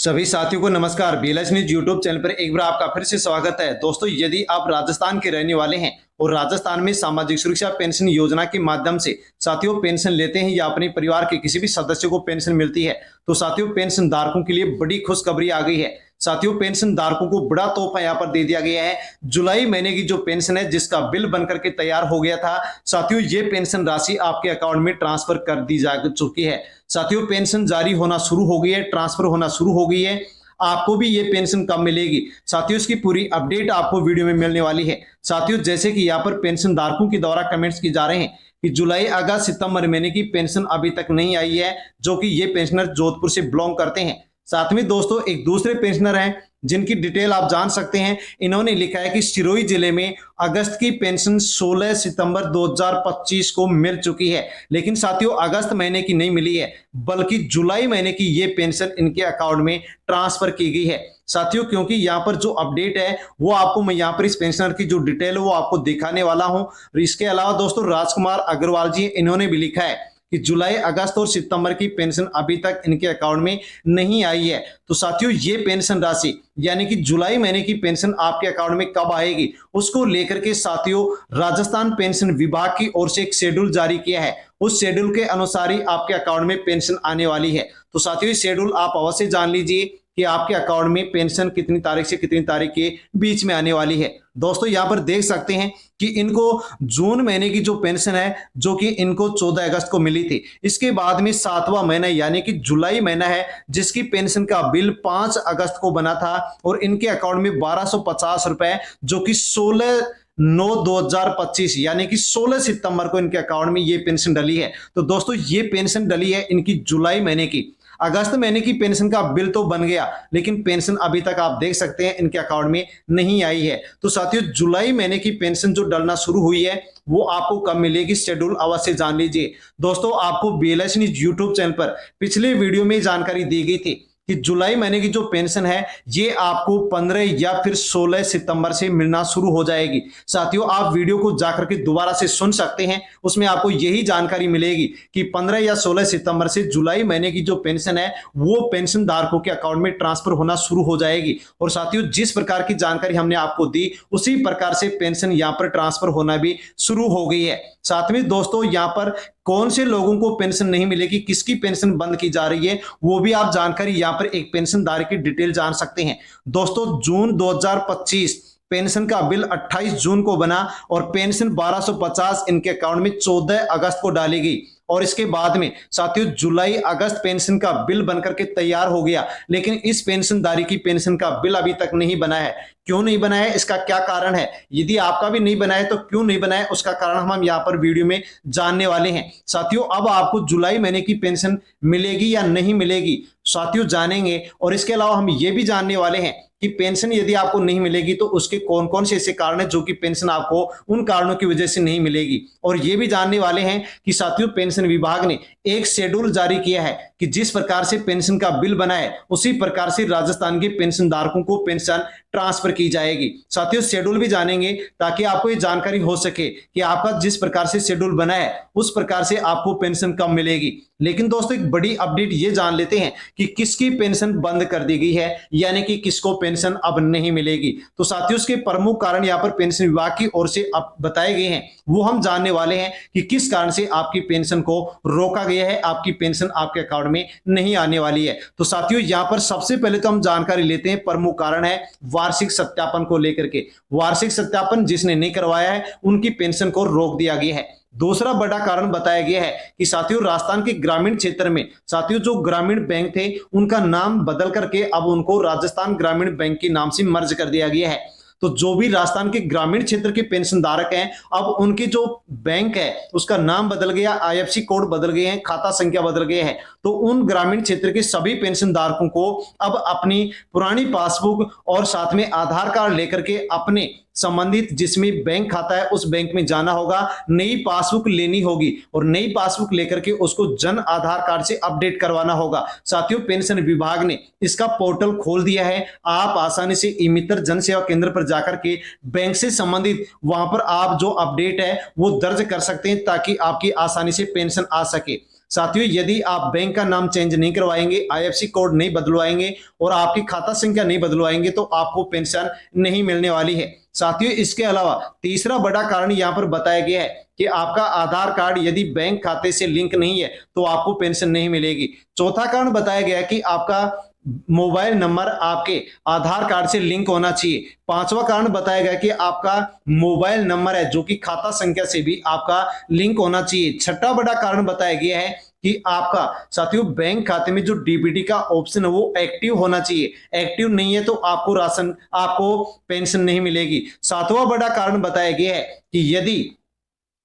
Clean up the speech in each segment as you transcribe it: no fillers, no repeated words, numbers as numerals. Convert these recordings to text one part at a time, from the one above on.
सभी साथियों को नमस्कार। बीएलएस न्यूज यूट्यूब चैनल पर एक बार आपका फिर से स्वागत है। दोस्तों, यदि आप राजस्थान के रहने वाले हैं और राजस्थान में सामाजिक सुरक्षा पेंशन योजना के माध्यम से साथियों पेंशन लेते हैं या अपने परिवार के किसी भी सदस्य को पेंशन मिलती है, तो साथियों पेंशन धारकों के लिए बड़ी खुशखबरी आ गई है। साथियों पेंशन धारकों को बड़ा तोहफा यहाँ पर दे दिया गया है। जुलाई महीने की जो पेंशन है जिसका बिल बनकर के तैयार हो गया था, साथियों ये पेंशन राशि आपके अकाउंट में ट्रांसफर कर दी जा चुकी है। साथियों पेंशन जारी होना शुरू हो गई है, ट्रांसफर होना शुरू हो गई है। आपको भी ये पेंशन कब मिलेगी साथियों, इसकी पूरी अपडेट आपको वीडियो में मिलने वाली है। साथियों जैसे कि यहाँ पर पेंशन धारकों के द्वारा कमेंट्स की जा रहे हैं कि जुलाई अगस्त सितंबर महीने की पेंशन अभी तक नहीं आई है, जो कि ये पेंशनर जोधपुर से बिलोंग करते हैं। साथ में दोस्तों एक दूसरे पेंशनर हैं जिनकी डिटेल आप जान सकते हैं। इन्होंने लिखा है कि सिरोही जिले में अगस्त की पेंशन 16 सितंबर 2025 को मिल चुकी है, लेकिन साथियों अगस्त महीने की नहीं मिली है, बल्कि जुलाई महीने की ये पेंशन इनके अकाउंट में ट्रांसफर की गई है। साथियों क्योंकि यहाँ पर जो अपडेट है वो आपको मैं यहाँ पर इस पेंशनर की जो डिटेल है वो आपको दिखाने वाला हूँ। इसके अलावा दोस्तों राजकुमार अग्रवाल जी इन्होंने भी लिखा है कि जुलाई अगस्त और सितंबर की पेंशन अभी तक इनके अकाउंट में नहीं आई है। तो साथियों ये पेंशन राशि यानी कि जुलाई महीने की पेंशन आपके अकाउंट में कब आएगी उसको लेकर के साथियों राजस्थान पेंशन विभाग की ओर से एक शेड्यूल जारी किया है। उस शेड्यूल के अनुसार ही आपके अकाउंट में पेंशन आने वाली है। तो साथियों ये शेड्यूल आप अवश्य जान लीजिए कि आपके अकाउंट में पेंशन कितनी तारीख से कितनी तारीख के बीच में आने वाली है। दोस्तों यहाँ पर देख सकते हैं कि इनको जून महीने की जो पेंशन है जो कि इनको 14 अगस्त को मिली थी, इसके बाद में 7वां महीना यानी कि जुलाई महीना है जिसकी पेंशन का बिल 5 अगस्त को बना था और इनके अकाउंट में 1250 रुपए जो कि 16/9/2025 यानी कि 16 सितंबर को इनके अकाउंट में ये पेंशन डली है। तो दोस्तों ये पेंशन डली है इनकी जुलाई महीने की। अगस्त महीने की पेंशन का बिल तो बन गया, लेकिन पेंशन अभी तक आप देख सकते हैं इनके अकाउंट में नहीं आई है। तो साथियों जुलाई महीने की पेंशन जो डलना शुरू हुई है वो आपको कब मिलेगी शेड्यूल अवश्य जान लीजिए। दोस्तों आपको बीएलएस न्यूज यूट्यूब चैनल पर पिछले वीडियो में जानकारी दी गई थी कि जुलाई महीने की जो पेंशन है ये आपको 15 या फिर 16 सितंबर से मिलना शुरू हो जाएगी। साथियों आप वीडियो को जाकर के दोबारा से सुन सकते हैं, उसमें आपको यही जानकारी मिलेगी कि 15 या 16 सितंबर से जुलाई महीने की जो पेंशन है वो पेंशन धारकों के अकाउंट में ट्रांसफर होना शुरू हो जाएगी। और साथियों जिस प्रकार की जानकारी हमने आपको दी उसी प्रकार से पेंशन यहाँ पर ट्रांसफर होना भी शुरू हो गई है। साथ में दोस्तों यहाँ पर कौन से लोगों को पेंशन नहीं मिलेगी, किसकी पेंशन बंद की जा रही है, वो भी आप जानकारी यहाँ पर एक पेंशनधारी की डिटेल जान सकते हैं। दोस्तों जून 2025 पेंशन का बिल 28 जून को बना और पेंशन 1250 इनके अकाउंट में 14 अगस्त को डाली गई। और इसके बाद में साथियों जुलाई अगस्त पेंशन का बिल बनकर के तैयार हो गया, लेकिन इस पेंशनधारी की पेंशन का बिल अभी तक नहीं बना है। क्यों नहीं बना है, इसका क्या कारण है, यदि आपका भी नहीं बना है तो क्यों नहीं बना है उसका कारण हम यहाँ पर वीडियो में जानने वाले हैं। साथियों अब आपको जुलाई महीने की पेंशन मिलेगी या नहीं मिलेगी साथियों जानेंगे। और इसके अलावा हम ये भी जानने वाले हैं कि पेंशन यदि आपको नहीं मिलेगी तो उसके कौन कौन से ऐसे कारण है जो कि पेंशन आपको उन कारणों की वजह से नहीं मिलेगी। और ये भी जानने वाले हैं कि साथियों पेंशन विभाग ने एक शेड्यूल जारी किया है कि जिस प्रकार से पेंशन का बिल बना है उसी प्रकार से राजस्थान के पेंशन धारकों को पेंशन ट्रांसफर की जाएगी। साथियों शेड्यूल भी जानेंगे ताकि आपको ये जानकारी हो सके कि आपका जिस प्रकार से शेड्यूल बना है उस प्रकार से आपको पेंशन कब मिलेगी। लेकिन दोस्तों एक बड़ी अपडेट ये जान लेते हैं कि किसकी पेंशन बंद कर दी गई है यानी कि किसको पेंशन अब नहीं मिलेगी। तो साथियों इसके प्रमुख कारण यहाँ पर पेंशन विभाग की ओर से अब बताए गए हैं, वो हम जानने वाले हैं कि किस कारण से आपकी पेंशन को रोका गया है, आपकी पेंशन आपके अकाउंट में नहीं आने वाली है। तो साथियों यहाँ पर सबसे पहले तो हम जानकारी लेते हैं, प्रमुख कारण है वार्षिक सत्यापन को लेकर के। वार्षिक सत्यापन जिसने नहीं करवाया है उनकी पेंशन को रोक दिया गया है। दूसरा बड़ा कारण बताया गया है कि साथियों राजस्थान के ग्रामीण क्षेत्र में साथियों जो ग्रामीण बैंक थे उनका नाम बदल करके अब उनको राजस्थान ग्रामीण बैंक के नाम से मर्ज कर दिया गया है। तो जो भी राजस्थान के ग्रामीण क्षेत्र के पेंशन धारक हैं अब उनके जो बैंक है उसका नाम बदल गया, आईएफएससी कोड बदल गए हैं, खाता संख्या बदल गए हैं। तो उन ग्रामीण क्षेत्र के सभी पेंशन धारकों को अब अपनी पुरानी पासबुक और साथ में आधार कार्ड लेकर के अपने संबंधित जिसमें बैंक खाता है उस बैंक में जाना होगा, नई पासबुक लेनी होगी और नई पासबुक लेकर के उसको जन आधार कार्ड से अपडेट करवाना होगा। साथियों पेंशन विभाग ने इसका पोर्टल खोल दिया है, आप आसानी से ई मित्र जन सेवा केंद्र पर जाकर के बैंक से संबंधित वहां पर आप जो अपडेट है वो दर्ज कर सकते हैं ताकि आपकी आसानी से पेंशन आ सके। साथियों यदि आप बैंक का नाम चेंज नहीं करवाएंगे, आईएफएससी कोड नहीं बदलवाएंगे और आपकी खाता संख्या नहीं बदलवाएंगे तो आपको पेंशन नहीं मिलने वाली है। साथियों इसके अलावा तीसरा बड़ा कारण यहां पर बताया गया है कि आपका आधार कार्ड यदि बैंक खाते से लिंक नहीं है तो आपको पेंशन नहीं मिलेगी। चौथा कारण बताया गया कि आपका मोबाइल नंबर आपके आधार कार्ड से लिंक होना चाहिए। पांचवा कारण बताया गया कि आपका मोबाइल नंबर है जो कि खाता संख्या से भी आपका लिंक होना चाहिए। छठा बड़ा कारण बताया गया है कि आपका साथियों बैंक खाते में जो डीबीटी का ऑप्शन है वो एक्टिव होना चाहिए। एक्टिव नहीं है तो आपको पेंशन नहीं मिलेगी। सातवां बड़ा कारण बताया गया है कि यदि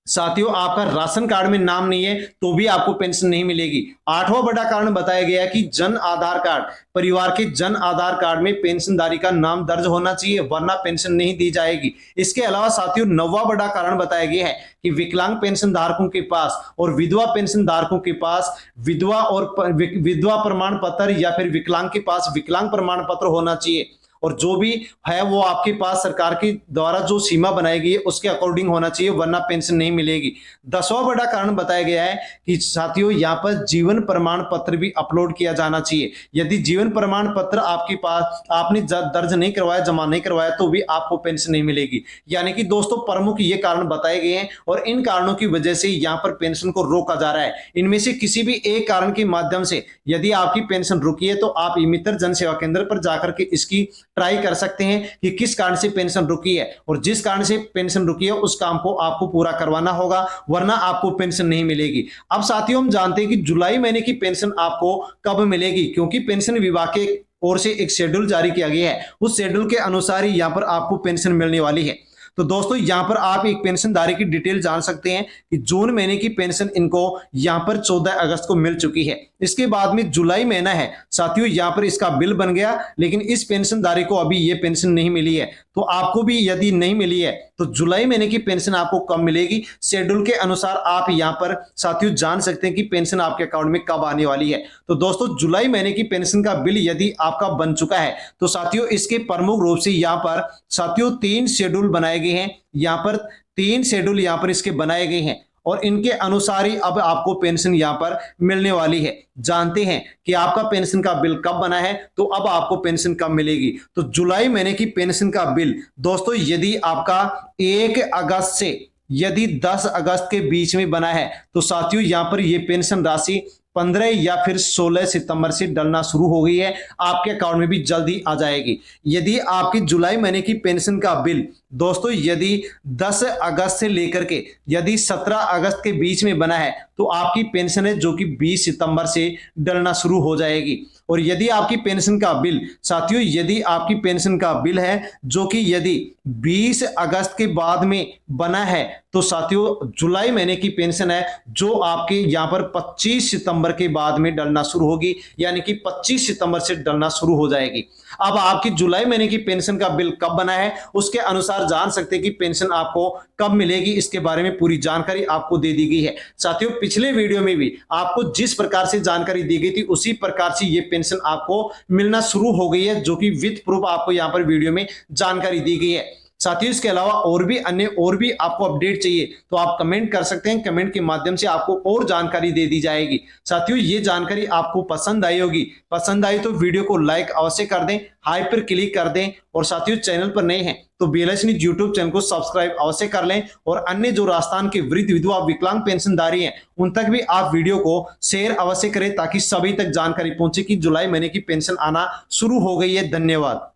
साथियों आपका राशन कार्ड में नाम नहीं है तो भी आपको पेंशन नहीं मिलेगी। आठवां बड़ा कारण बताया गया है कि जन आधार कार्ड, परिवार के जन आधार कार्ड में पेंशनधारी का नाम दर्ज होना चाहिए वरना पेंशन नहीं दी जाएगी। इसके अलावा साथियों नौवां बड़ा कारण बताया गया है कि विकलांग पेंशन धारकों के पास और विधवा पेंशन धारकों के पास विधवा प्रमाण पत्र या फिर विकलांग के पास विकलांग प्रमाण पत्र होना चाहिए और जो भी है वो आपके पास सरकार के द्वारा जो सीमा बनाई गई है उसके अकॉर्डिंग होना चाहिए वरना पेंशन नहीं मिलेगी। 10वां बड़ा कारण बताया गया है कि साथियों यहाँ पर जीवन प्रमाण पत्र भी अपलोड किया जाना चाहिए। यदि जीवन प्रमाण पत्र आपके पास आपने दर्ज नहीं करवाया, जमा नहीं करवाया तो भी आपको पेंशन नहीं मिलेगी। यानी कि दोस्तों प्रमुख ये कारण बताए गए हैं और इन कारणों की वजह से यहाँ पर पेंशन को रोका जा रहा है। इनमें से किसी भी एक कारण के माध्यम से यदि आपकी पेंशन रुकी है तो आप मित्र जन सेवा केंद्र पर जाकर के इसकी ट्राई कर सकते हैं कि किस कारण से पेंशन रुकी है और जिस कारण से पेंशन रुकी है उस काम को आपको पूरा करवाना होगा वरना आपको पेंशन नहीं मिलेगी। अब साथियों हम जानते हैं कि जुलाई महीने की पेंशन आपको कब मिलेगी, क्योंकि पेंशन विभाग के ओर से एक शेड्यूल जारी किया गया है। उस शेड्यूल के अनुसार ही यहां पर आपको पेंशन मिलने वाली है। तो दोस्तों यहां पर आप एक पेंशनधारी की डिटेल जान सकते हैं कि जून महीने की पेंशन इनको यहां पर 14 अगस्त को मिल चुकी है। इसके बाद में जुलाई महीना है साथियों, यहां पर इसका बिल बन गया लेकिन इस पेंशनधारी को अभी ये पेंशन नहीं मिली है। तो आपको भी यदि नहीं मिली है तो जुलाई महीने की पेंशन आपको कब मिलेगी, शेड्यूल के अनुसार आप यहां पर साथियों जान सकते हैं कि पेंशन आपके अकाउंट में कब आने वाली है। तो दोस्तों जुलाई महीने की पेंशन का बिल यदि आपका बन चुका है तो साथियों इसके प्रमुख रूप से यहां पर साथियों 3 शेड्यूल बनाए गए हैं। यहां पर 3 शेड्यूल यहां पर इसके बनाए गए हैं और इनके अनुसार ही अब आपको पेंशन यहां पर मिलने वाली है। जानते हैं कि आपका पेंशन का बिल कब बना है तो अब आपको पेंशन कब मिलेगी। तो जुलाई महीने की पेंशन का बिल दोस्तों यदि आपका 1 अगस्त से यदि 10 अगस्त के बीच में बना है तो साथियों यहां पर यह पेंशन राशि 15 या फिर 16 सितंबर से डलना शुरू हो गई है, आपके अकाउंट में भी जल्दी आ जाएगी। यदि आपकी जुलाई महीने की पेंशन का बिल दोस्तों यदि 10 अगस्त से लेकर के यदि 17 अगस्त के बीच में बना है तो आपकी पेंशन है जो कि 20 सितंबर से डलना शुरू हो जाएगी। और यदि आपकी पेंशन का बिल साथियों यदि आपकी पेंशन का बिल है जो कि यदि 20 अगस्त के बाद में बना है तो साथियों जुलाई महीने की पेंशन है जो आपके यहां पर 25 सितंबर के बाद में डलना शुरू होगी, यानी कि 25 सितंबर से डलना शुरू हो जाएगी। अब आपकी जुलाई महीने की पेंशन का बिल कब बना है उसके अनुसार जान सकते हैं कि पेंशन आपको कब मिलेगी, इसके बारे में पूरी जानकारी आपको दे दी गई है। साथियों पिछले वीडियो में भी आपको जिस प्रकार से जानकारी दी गई थी उसी प्रकार से ये पेंशन आपको मिलना शुरू हो गई है, जो कि विथ प्रूफ आपको यहां पर वीडियो में जानकारी दी गई है। साथियों इसके अलावा और भी आपको अपडेट चाहिए तो आप कमेंट कर सकते हैं, कमेंट के माध्यम से आपको और जानकारी दे दी जाएगी। साथियों ये जानकारी आपको पसंद आई होगी, पसंद आई तो वीडियो को लाइक अवश्य कर दें, हाई पर क्लिक कर दें और साथियों चैनल पर नए हैं तो बेल आइकन यूट्यूब चैनल को सब्सक्राइब अवश्य कर लें और अन्य जो राजस्थान के वृद्ध विधवा विकलांग पेंशनधारी हैं उन तक भी आप वीडियो को शेयर अवश्य करें ताकि सभी तक जानकारी पहुंचे कि जुलाई महीने की पेंशन आना शुरू हो गई है। धन्यवाद।